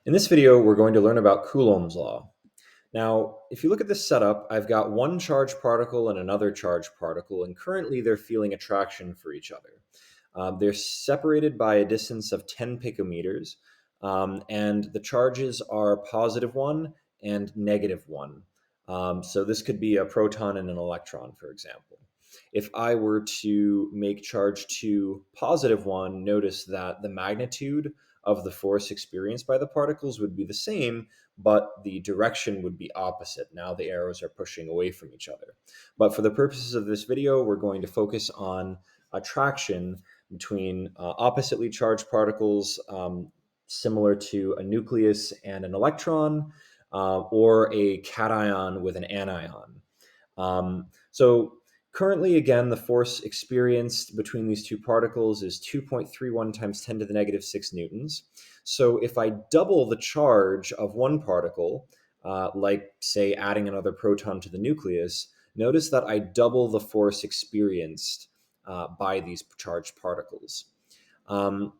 In this video, we're going to learn about Coulomb's law. Now, if you look at this setup, I've got one charged particle and another charged particle, and currently they're feeling attraction for each other. They're separated by a distance of 10 picometers, and the charges are +1 and -1. So this could be a proton and an electron, for example. If I were to make charge 2 +1, notice that the magnitude of the force experienced by the particles would be the same, but the direction would be opposite. Now the arrows are pushing away from each other. But for the purposes of this video, we're going to focus on attraction between oppositely charged particles, similar to a nucleus and an electron, or a cation with an anion. So currently, again, the force experienced between these two particles is 2.31 times 10 to the -6 newtons. So if I double the charge of one particle, like say adding another proton to the nucleus, notice that I double the force experienced by these charged particles. And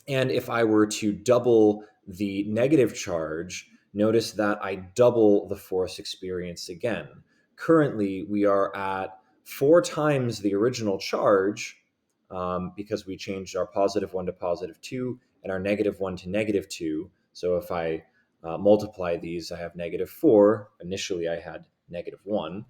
if I were to double the negative charge, notice that I double the force experienced again. Currently, we are at 4 times the original charge because we changed our +1 to +2 and our -1 to -2. So if I multiply these, I have -4. Initially, I had -1.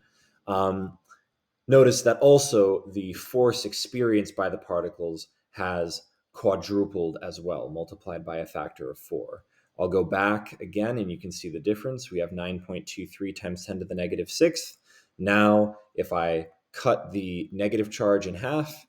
Notice that also the force experienced by the particles has quadrupled as well, multiplied by a factor of 4. I'll go back again and you can see the difference. We have 9.23 times 10 to the -6. Now, if I cut the negative charge in half,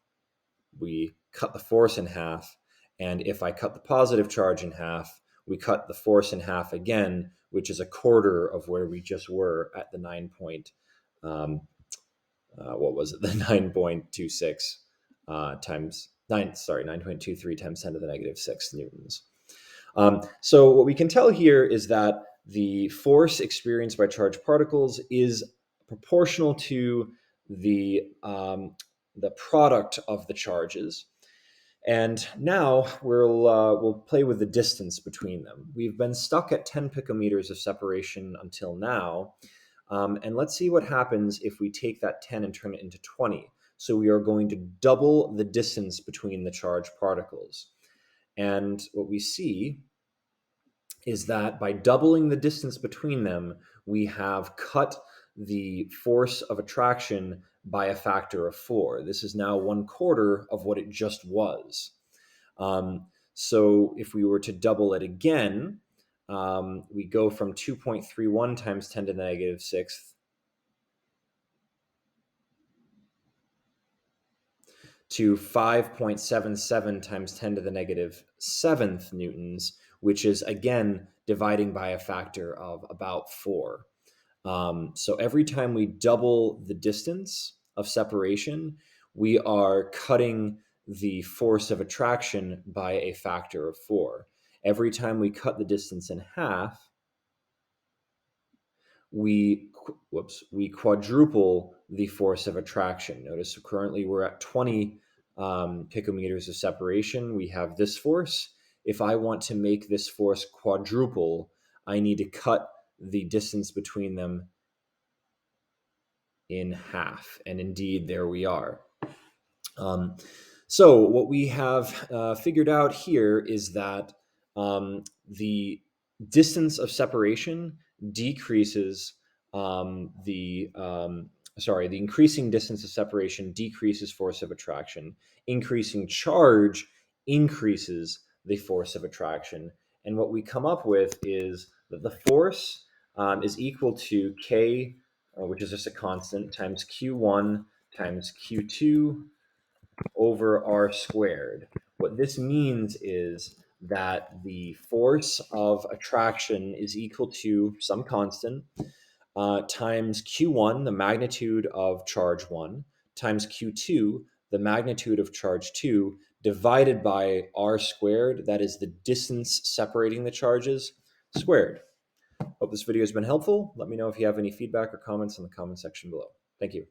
we cut the force in half. And if I cut the positive charge in half, we cut the force in half again, which is a quarter of where we just were at the 9.26 times 9.23 times 10 to the -6 newtons. So what we can tell here is that the force experienced by charged particles is proportional to the product of the charges. And now we'll play with the distance between them. We've been stuck at 10 picometers of separation until now. And let's see what happens if we take that 10 and turn it into 20. So we are going to double the distance between the charged particles. And what we see is that by doubling the distance between them, we have cut the force of attraction by a factor of 4. This is now 1/4 of what it just was. So if we were to double it again, we go from 2.31 times 10 to the -6 to 5.77 times 10 to the -7th newtons, which is again dividing by a factor of about 4. So every time we double the distance of separation, we are cutting the force of attraction by a factor of 4. Every time we cut the distance in half, we quadruple the force of attraction. Notice currently we're at 20 picometers of separation. We have this force. If I want to make this force quadruple, I need to cut the distance between them in half. And indeed, there we are. So what we have figured out here is that the distance of separation decreases the increasing distance of separation decreases force of attraction. Increasing charge increases the force of attraction. And what we come up with is that the force is equal to K, which is just a constant, times Q1 times Q2 over R squared. What this means is that the force of attraction is equal to some constant times Q1, the magnitude of charge 1, times Q2, the magnitude of charge 2, divided by R squared, that is the distance separating the charges, squared. Hope this video has been helpful. Let me know if you have any feedback or comments in the comment section below. Thank you.